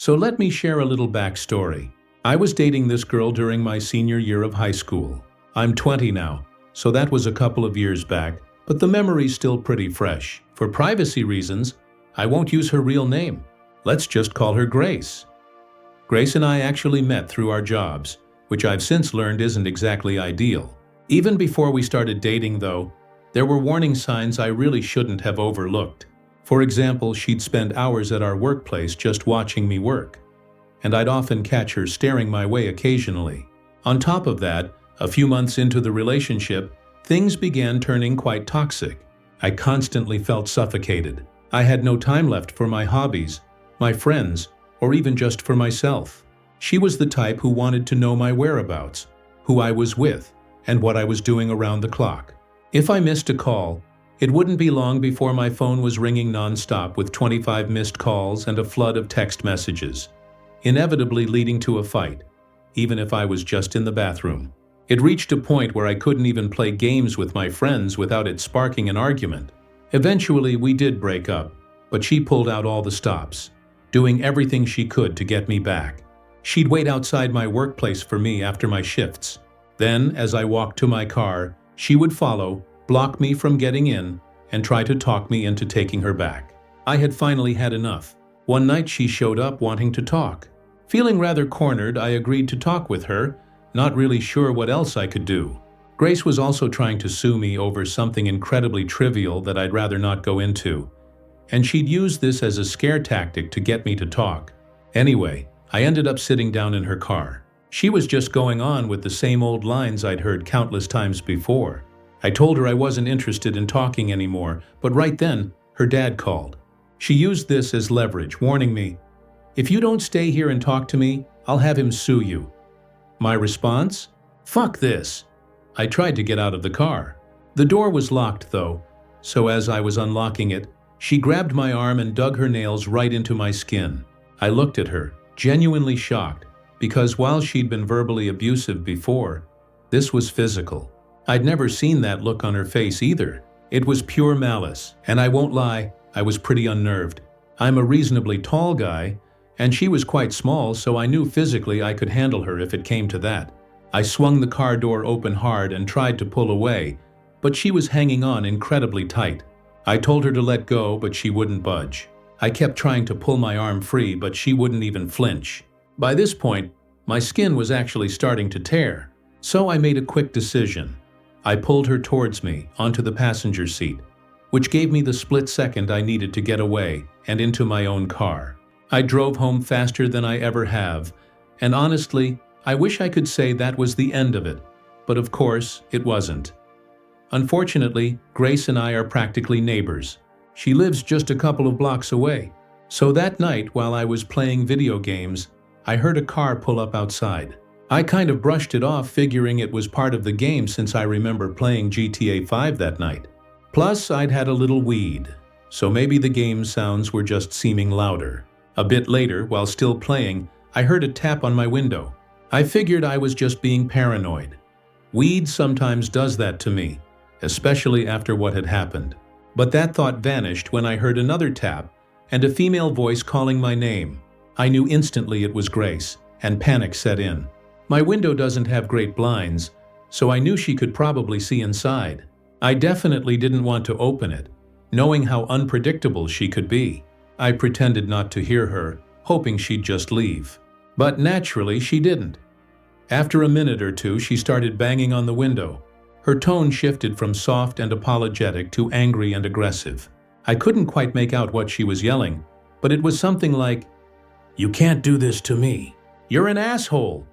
So let me share a little backstory. I was dating this girl during my senior year of high school. I'm 20 now, so that was a couple of years back, but the memory's still pretty fresh. For privacy reasons, I won't use her real name. Let's just call her Grace. Grace and I actually met through our jobs, which I've since learned isn't exactly ideal. Even before we started dating, though, there were warning signs I really shouldn't have overlooked. For example, she'd spend hours at our workplace just watching me work, and I'd often catch her staring my way occasionally. On top of that, a few months into the relationship, things began turning quite toxic. I constantly felt suffocated. I had no time left for my hobbies, my friends, or even just for myself. She was the type who wanted to know my whereabouts, who I was with, and what I was doing around the clock. If I missed a call, it wouldn't be long before my phone was ringing non-stop with 25 missed calls and a flood of text messages, inevitably leading to a fight, even if I was just in the bathroom. It reached a point where I couldn't even play games with my friends without it sparking an argument. Eventually, we did break up, but she pulled out all the stops, doing everything she could to get me back. She'd wait outside my workplace for me after my shifts. Then, as I walked to my car, she would follow, block me from getting in, and try to talk me into taking her back. I had finally had enough. One night she showed up wanting to talk. Feeling rather cornered, I agreed to talk with her, not really sure what else I could do. Grace was also trying to sue me over something incredibly trivial that I'd rather not go into, and she'd used this as a scare tactic to get me to talk. Anyway, I ended up sitting down in her car. She was just going on with the same old lines I'd heard countless times before. I told her I wasn't interested in talking anymore, but right then, her dad called. She used this as leverage, warning me, "If you don't stay here and talk to me, I'll have him sue you." My response? Fuck this. I tried to get out of the car. The door was locked though, so as I was unlocking it, she grabbed my arm and dug her nails right into my skin. I looked at her, genuinely shocked, because while she'd been verbally abusive before, this was physical. I'd never seen that look on her face either. It was pure malice, and I won't lie, I was pretty unnerved. I'm a reasonably tall guy, and she was quite small, so I knew physically I could handle her if it came to that. I swung the car door open hard and tried to pull away, but she was hanging on incredibly tight. I told her to let go, but she wouldn't budge. I kept trying to pull my arm free, but she wouldn't even flinch. By this point, my skin was actually starting to tear, so I made a quick decision. I pulled her towards me, onto the passenger seat, which gave me the split second I needed to get away and into my own car. I drove home faster than I ever have, and honestly, I wish I could say that was the end of it, but of course, it wasn't. Unfortunately, Grace and I are practically neighbors. She lives just a couple of blocks away. So that night, while I was playing video games, I heard a car pull up outside. I kind of brushed it off, figuring it was part of the game since I remember playing GTA 5 that night. Plus, I'd had a little weed, so maybe the game sounds were just seeming louder. A bit later, while still playing, I heard a tap on my window. I figured I was just being paranoid. Weed sometimes does that to me, especially after what had happened. But that thought vanished when I heard another tap and a female voice calling my name. I knew instantly it was Grace, and panic set in. My window doesn't have great blinds, so I knew she could probably see inside. I definitely didn't want to open it, knowing how unpredictable she could be. I pretended not to hear her, hoping she'd just leave. But naturally, she didn't. After a minute or two, she started banging on the window. Her tone shifted from soft and apologetic to angry and aggressive. I couldn't quite make out what she was yelling, but it was something like, "You can't do this to me. You're an asshole."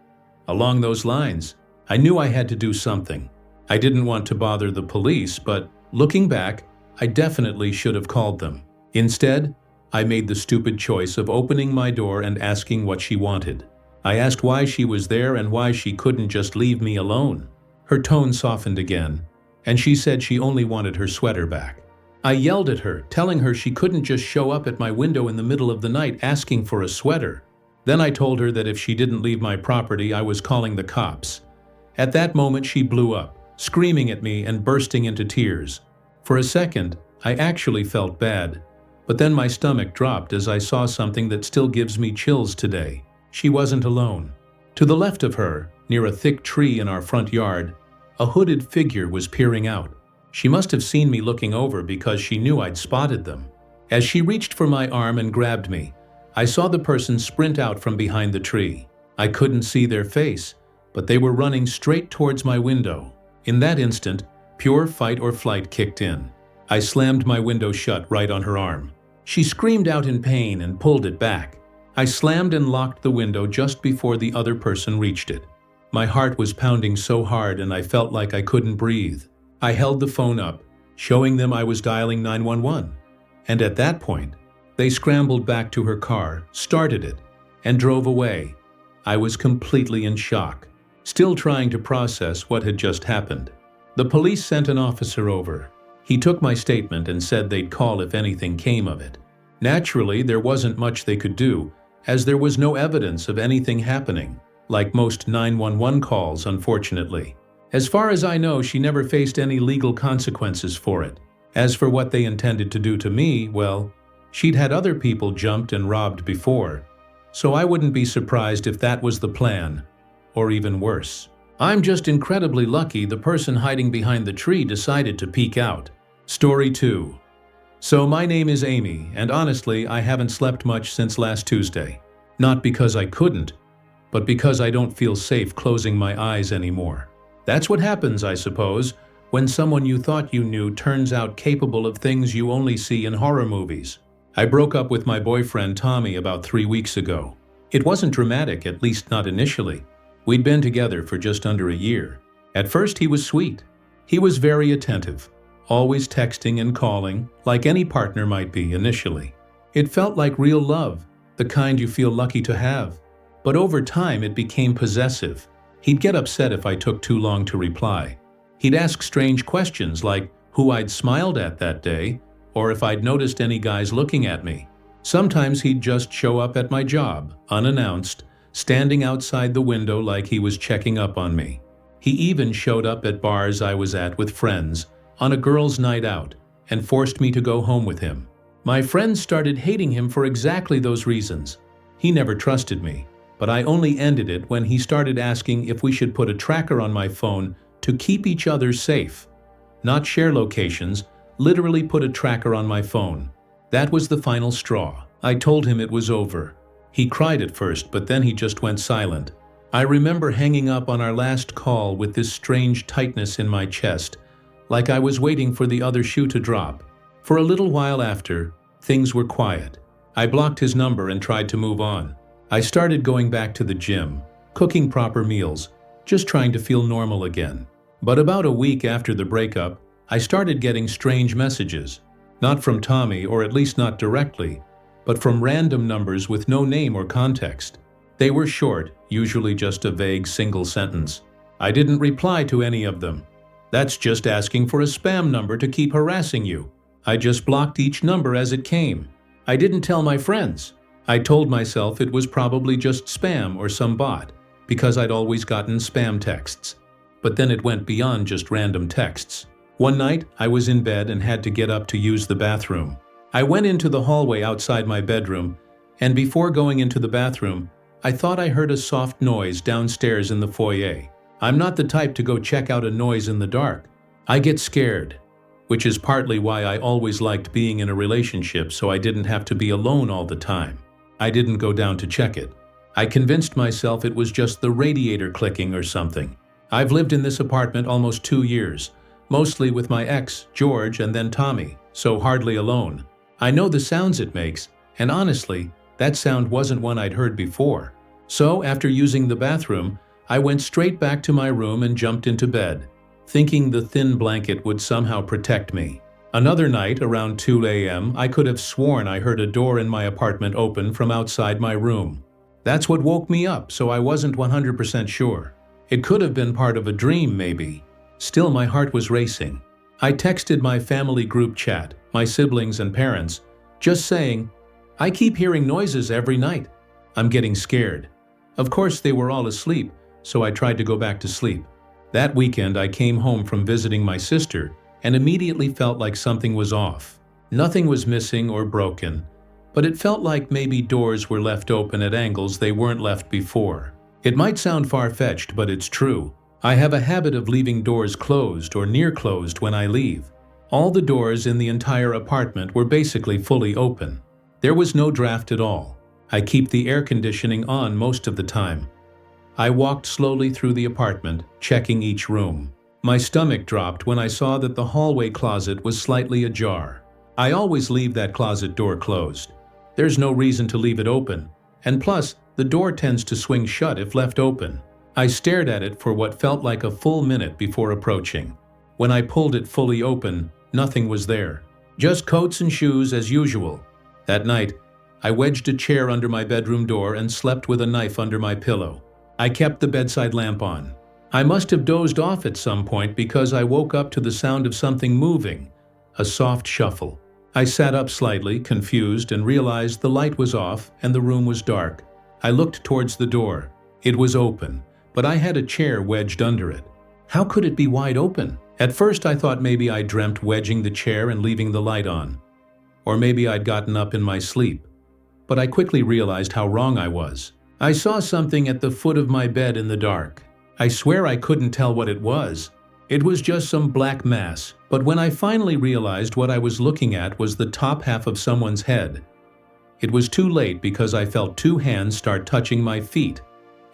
Along those lines, I knew I had to do something. I didn't want to bother the police, but looking back, I definitely should have called them. Instead, I made the stupid choice of opening my door and asking what she wanted. I asked why she was there and why she couldn't just leave me alone. Her tone softened again, and she said she only wanted her sweater back. I yelled at her, telling her she couldn't just show up at my window in the middle of the night asking for a sweater. Then I told her that if she didn't leave my property, I was calling the cops. At that moment, she blew up, screaming at me and bursting into tears. For a second, I actually felt bad, But then my stomach dropped as I saw something that still gives me chills today. She wasn't alone. To the left of her, near a thick tree in our front yard, a hooded figure was peering out. She must have seen me looking over because she knew I'd spotted them. As she reached for my arm and grabbed me, I saw the person sprint out from behind the tree. I couldn't see their face, but they were running straight towards my window. In that instant, pure fight or flight kicked in. I slammed my window shut right on her arm. She screamed out in pain and pulled it back. I slammed and locked the window just before the other person reached it. My heart was pounding so hard and I felt like I couldn't breathe. I held the phone up, showing them I was dialing 911. And at that point, they scrambled back to her car, started it, and drove away. I was completely in shock, still trying to process what had just happened. The police sent an officer over. He took my statement and said they'd call if anything came of it. Naturally, there wasn't much they could do, as there was no evidence of anything happening, like most 911 calls, unfortunately. As far as I know, she never faced any legal consequences for it. As for what they intended to do to me, well, she'd had other people jumped and robbed before, so I wouldn't be surprised if that was the plan, or even worse. I'm just incredibly lucky the person hiding behind the tree decided to peek out. Story 2. So my name is Amy, and honestly, I haven't slept much since last Tuesday. Not because I couldn't, but because I don't feel safe closing my eyes anymore. That's what happens, I suppose, when someone you thought you knew turns out capable of things you only see in horror movies. I broke up with my boyfriend Tommy about 3 weeks ago. It wasn't dramatic, at least not initially. We'd been together for just under a year. At first he was sweet. He was very attentive, always texting and calling, like any partner might be initially. It felt like real love, the kind you feel lucky to have. But over time it became possessive. He'd get upset if I took too long to reply. He'd ask strange questions like who I'd smiled at that day, or if I'd noticed any guys looking at me. Sometimes he'd just show up at my job, unannounced, standing outside the window like he was checking up on me. He even showed up at bars I was at with friends, on a girls' night out, and forced me to go home with him. My friends started hating him for exactly those reasons. He never trusted me, but I only ended it when he started asking if we should put a tracker on my phone to keep each other safe. Not share locations, literally put a tracker on my phone. That was the final straw. I told him it was over. He cried at first, but then he just went silent. I remember hanging up on our last call with this strange tightness in my chest, like I was waiting for the other shoe to drop. For a little while after, things were quiet. I blocked his number and tried to move on. I started going back to the gym, cooking proper meals, just trying to feel normal again. But about a week after the breakup, I started getting strange messages. Not from Tommy, or at least not directly, but from random numbers with no name or context. They were short, usually just a vague single sentence. I didn't reply to any of them. That's just asking for a spam number to keep harassing you. I just blocked each number as it came. I didn't tell my friends. I told myself it was probably just spam or some bot, because I'd always gotten spam texts. But then it went beyond just random texts. One night, I was in bed and had to get up to use the bathroom. I went into the hallway outside my bedroom, and before going into the bathroom, I thought I heard a soft noise downstairs in the foyer. I'm not the type to go check out a noise in the dark. I get scared, which is partly why I always liked being in a relationship so I didn't have to be alone all the time. I didn't go down to check it. I convinced myself it was just the radiator clicking or something. I've lived in this apartment almost 2 years, mostly with my ex, George, and then Tommy, so hardly alone. I know the sounds it makes, and honestly, that sound wasn't one I'd heard before. So after using the bathroom, I went straight back to my room and jumped into bed, thinking the thin blanket would somehow protect me. Another night, around 2 a.m., I could have sworn I heard a door in my apartment open from outside my room. That's what woke me up, so I wasn't 100% sure. It could have been part of a dream, maybe. Still, my heart was racing. I texted my family group chat, my siblings and parents, just saying, I keep hearing noises every night. I'm getting scared. Of course, they were all asleep, so I tried to go back to sleep. That weekend, I came home from visiting my sister and immediately felt like something was off. Nothing was missing or broken, but it felt like maybe doors were left open at angles they weren't left before. It might sound far-fetched, but it's true. I have a habit of leaving doors closed or near closed when I leave. All the doors in the entire apartment were basically fully open. There was no draft at all. I keep the air conditioning on most of the time. I walked slowly through the apartment, checking each room. My stomach dropped when I saw that the hallway closet was slightly ajar. I always leave that closet door closed. There's no reason to leave it open, and plus, the door tends to swing shut if left open. I stared at it for what felt like a full minute before approaching. When I pulled it fully open, nothing was there. Just coats and shoes as usual. That night, I wedged a chair under my bedroom door and slept with a knife under my pillow. I kept the bedside lamp on. I must have dozed off at some point because I woke up to the sound of something moving, a soft shuffle. I sat up slightly, confused, and realized the light was off and the room was dark. I looked towards the door. It was open, but I had a chair wedged under it. How could it be wide open? At first I thought maybe I dreamt wedging the chair and leaving the light on. Or maybe I'd gotten up in my sleep. But I quickly realized how wrong I was. I saw something at the foot of my bed in the dark. I swear I couldn't tell what it was. It was just some black mass, but when I finally realized what I was looking at was the top half of someone's head. It was too late because I felt two hands start touching my feet,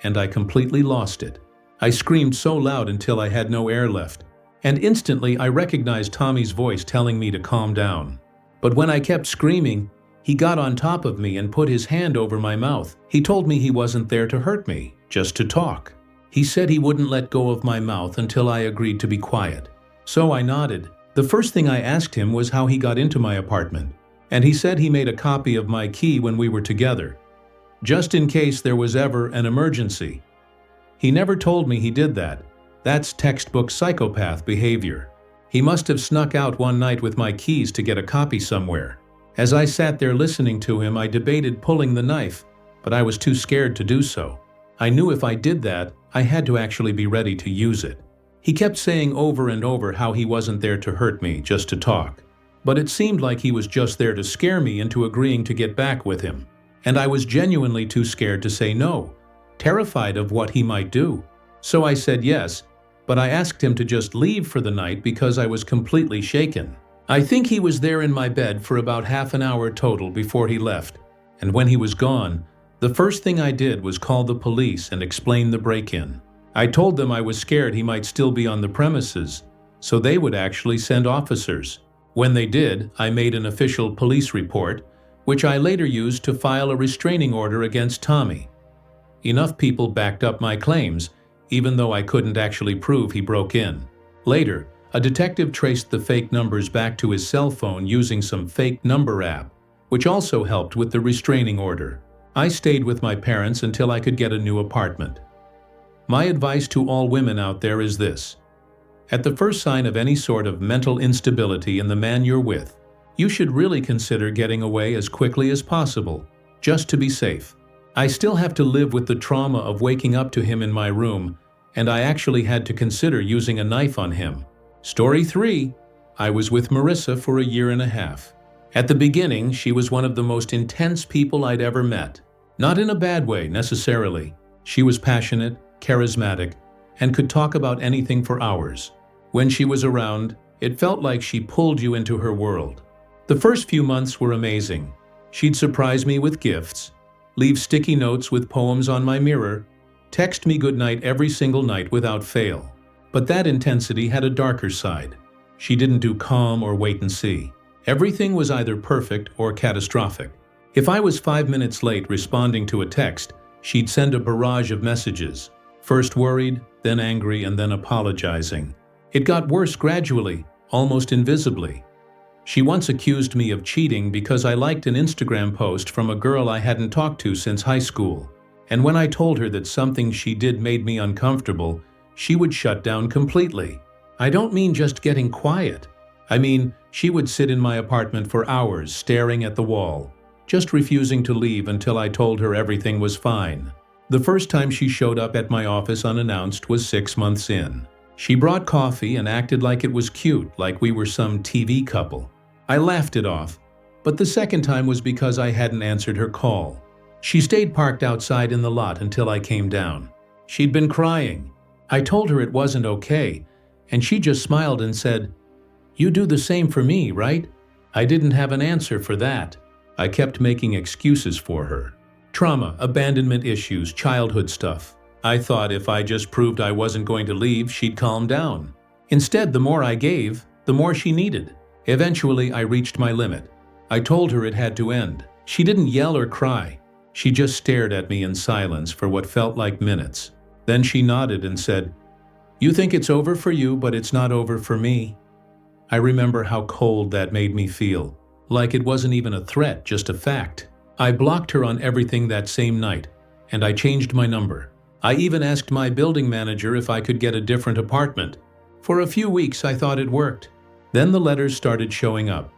and I completely lost it. I screamed so loud until I had no air left, and instantly I recognized Tommy's voice telling me to calm down. But when I kept screaming, he got on top of me and put his hand over my mouth. He told me he wasn't there to hurt me, just to talk. He said he wouldn't let go of my mouth until I agreed to be quiet. So I nodded. The first thing I asked him was how he got into my apartment, and he said he made a copy of my key when we were together, just in case there was ever an emergency. He never told me he did that. That's textbook psychopath behavior. He must have snuck out one night with my keys to get a copy somewhere. As I sat there listening to him, I debated pulling the knife, but I was too scared to do so. I knew if I did that, I had to actually be ready to use it. He kept saying over and over how he wasn't there to hurt me, just to talk. But it seemed like he was just there to scare me into agreeing to get back with him. And I was genuinely too scared to say no, terrified of what he might do. So I said yes, but I asked him to just leave for the night because I was completely shaken. I think he was there in my bed for about half an hour total before he left, and when he was gone, the first thing I did was call the police and explain the break-in. I told them I was scared he might still be on the premises, so they would actually send officers. When they did, I made an official police report, which I later used to file a restraining order against Tommy. Enough people backed up my claims, even though I couldn't actually prove he broke in. Later, a detective traced the fake numbers back to his cell phone using some fake number app, which also helped with the restraining order. I stayed with my parents until I could get a new apartment. My advice to all women out there is this. At the first sign of any sort of mental instability in the man you're with, you should really consider getting away as quickly as possible, just to be safe. I still have to live with the trauma of waking up to him in my room, and I actually had to consider using a knife on him. Story 3. I was with Marissa for a year and a half. At the beginning, she was one of the most intense people I'd ever met. Not in a bad way, necessarily. She was passionate, charismatic, and could talk about anything for hours. When she was around, it felt like she pulled you into her world. The first few months were amazing. She'd surprise me with gifts, leave sticky notes with poems on my mirror, text me goodnight every single night without fail. But that intensity had a darker side. She didn't do calm or wait and see. Everything was either perfect or catastrophic. If I was 5 minutes late responding to a text, she'd send a barrage of messages, first worried, then angry, and then apologizing. It got worse gradually, almost invisibly. She once accused me of cheating because I liked an Instagram post from a girl I hadn't talked to since high school. And when I told her that something she did made me uncomfortable, she would shut down completely. I don't mean just getting quiet. I mean, she would sit in my apartment for hours staring at the wall, just refusing to leave until I told her everything was fine. The first time she showed up at my office unannounced was 6 months in. She brought coffee and acted like it was cute, like we were some TV couple. I laughed it off, but the second time was because I hadn't answered her call. She stayed parked outside in the lot until I came down. She'd been crying. I told her it wasn't okay, and she just smiled and said, "You do the same for me, right?" I didn't have an answer for that. I kept making excuses for her. Trauma, abandonment issues, childhood stuff. I thought if I just proved I wasn't going to leave, she'd calm down. Instead, the more I gave, the more she needed. Eventually, I reached my limit. I told her it had to end. She didn't yell or cry. She just stared at me in silence for what felt like minutes. Then she nodded and said, "You think it's over for you, but it's not over for me." I remember how cold that made me feel, like it wasn't even a threat, just a fact. I blocked her on everything that same night, and I changed my number. I even asked my building manager if I could get a different apartment. For a few weeks I thought it worked. Then the letters started showing up.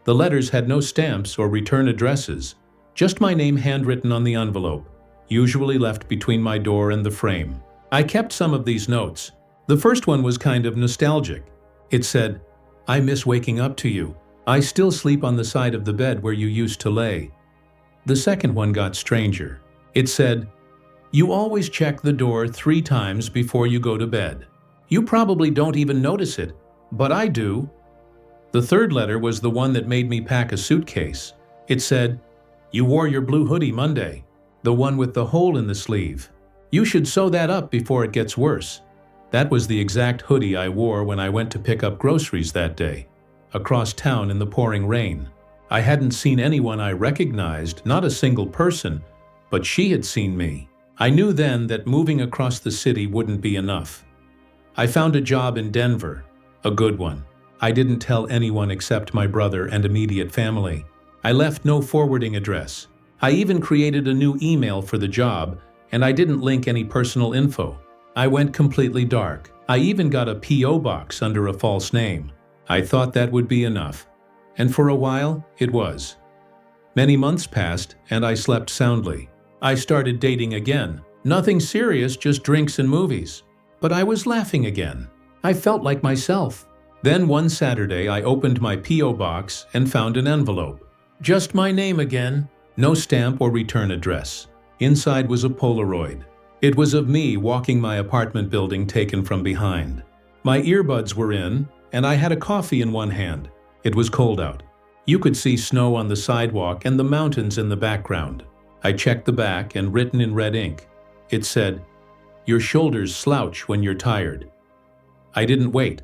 The letters had no stamps or return addresses, just my name handwritten on the envelope, usually left between my door and the frame. I kept some of these notes. The first one was kind of nostalgic. It said, "I miss waking up to you. I still sleep on the side of the bed where you used to lay." The second one got stranger. It said, "You always check the door 3 times before you go to bed. You probably don't even notice it, but I do." The third letter was the one that made me pack a suitcase. It said, "You wore your blue hoodie Monday, the one with the hole in the sleeve. You should sew that up before it gets worse." That was the exact hoodie I wore when I went to pick up groceries that day, across town in the pouring rain. I hadn't seen anyone I recognized, not a single person, but she had seen me. I knew then that moving across the city wouldn't be enough. I found a job in Denver, a good one. I didn't tell anyone except my brother and immediate family. I left no forwarding address. I even created a new email for the job, and I didn't link any personal info. I went completely dark. I even got a P.O. box under a false name. I thought that would be enough. And for a while, it was. Many months passed, and I slept soundly. I started dating again. Nothing serious, just drinks and movies. But I was laughing again. I felt like myself. Then one Saturday, I opened my P.O. box and found an envelope. Just my name again. No stamp or return address. Inside was a Polaroid. It was of me walking my apartment building taken from behind. My earbuds were in, and I had a coffee in one hand. It was cold out. You could see snow on the sidewalk and the mountains in the background. I checked the back, and written in red ink, it said, "Your shoulders slouch when you're tired." I didn't wait.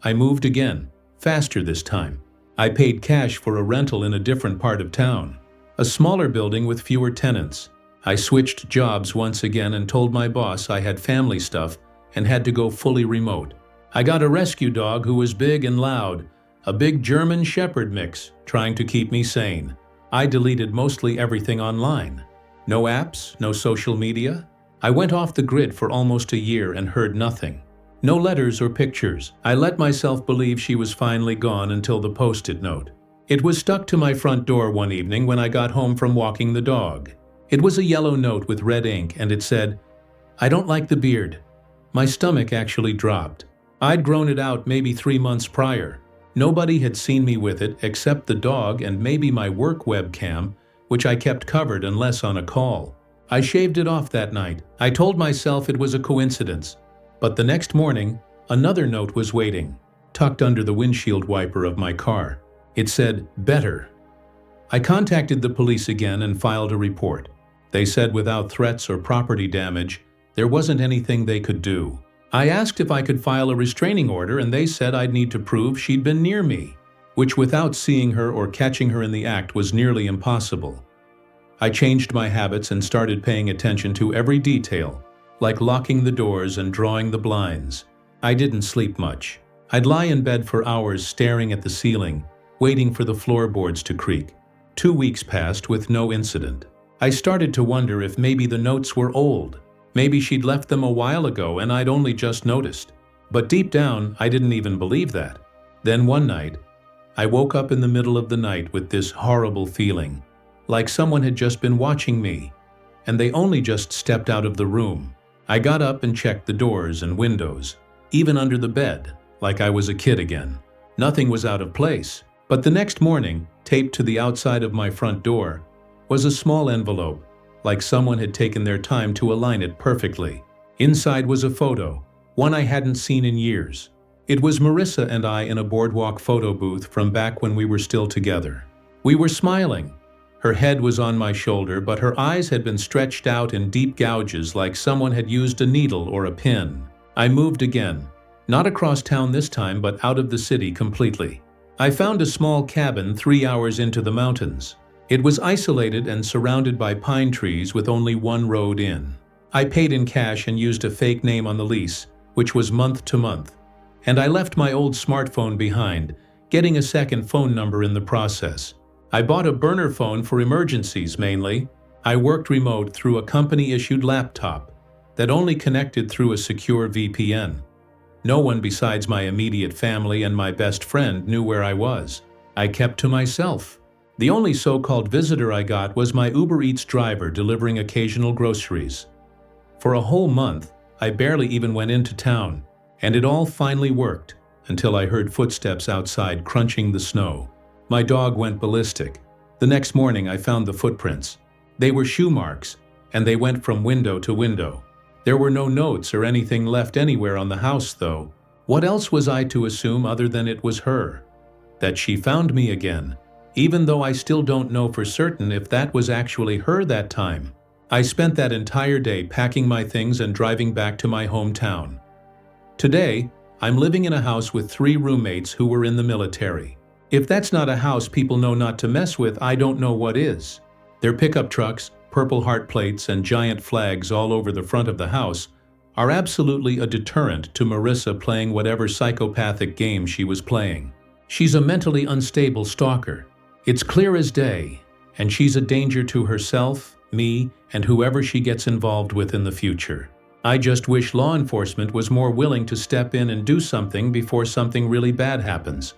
I moved again, faster this time. I paid cash for a rental in a different part of town, a smaller building with fewer tenants. I switched jobs once again and told my boss I had family stuff and had to go fully remote. I got a rescue dog who was big and loud, a big German Shepherd mix, trying to keep me sane. I deleted mostly everything online. No apps, no social media. I went off the grid for almost a year and heard nothing. No letters or pictures. I let myself believe she was finally gone until the post-it note. It was stuck to my front door one evening when I got home from walking the dog. It was a yellow note with red ink, and it said, "I don't like the beard." My stomach actually dropped. I'd grown it out maybe 3 months prior. Nobody had seen me with it except the dog and maybe my work webcam, which I kept covered unless on a call. I shaved it off that night. I told myself it was a coincidence. But the next morning, another note was waiting, tucked under the windshield wiper of my car. It said, "Better." I contacted the police again and filed a report. They said without threats or property damage, there wasn't anything they could do. I asked if I could file a restraining order, and they said I'd need to prove she'd been near me, which without seeing her or catching her in the act was nearly impossible. I changed my habits and started paying attention to every detail, like locking the doors and drawing the blinds. I didn't sleep much. I'd lie in bed for hours staring at the ceiling, waiting for the floorboards to creak. 2 weeks passed with no incident. I started to wonder if maybe the notes were old. Maybe she'd left them a while ago and I'd only just noticed. But deep down, I didn't even believe that. Then one night, I woke up in the middle of the night with this horrible feeling, like someone had just been watching me, and they only just stepped out of the room. I got up and checked the doors and windows, even under the bed, like I was a kid again. Nothing was out of place. But the next morning, taped to the outside of my front door, was a small envelope, like someone had taken their time to align it perfectly. Inside was a photo, one I hadn't seen in years. It was Marissa and I in a boardwalk photo booth from back when we were still together. We were smiling. Her head was on my shoulder, but her eyes had been stretched out in deep gouges like someone had used a needle or a pin. I moved again. Not across town this time, but out of the city completely. I found a small cabin 3 hours into the mountains. It was isolated and surrounded by pine trees with only one road in. I paid in cash and used a fake name on the lease, which was month to month. And I left my old smartphone behind, getting a second phone number in the process. I bought a burner phone for emergencies mainly. I worked remote through a company-issued laptop that only connected through a secure VPN. No one besides my immediate family and my best friend knew where I was. I kept to myself. The only so-called visitor I got was my Uber Eats driver delivering occasional groceries. For a whole month, I barely even went into town, and it all finally worked until I heard footsteps outside crunching the snow. My dog went ballistic. The next morning I found the footprints. They were shoe marks, and they went from window to window. There were no notes or anything left anywhere on the house, though. What else was I to assume other than it was her? That she found me again, even though I still don't know for certain if that was actually her that time. I spent that entire day packing my things and driving back to my hometown. Today, I'm living in a house with 3 roommates who were in the military. If that's not a house people know not to mess with, I don't know what is. Their pickup trucks, purple heart plates, and giant flags all over the front of the house are absolutely a deterrent to Marissa playing whatever psychopathic game she was playing. She's a mentally unstable stalker. It's clear as day, and she's a danger to herself, me, and whoever she gets involved with in the future. I just wish law enforcement was more willing to step in and do something before something really bad happens.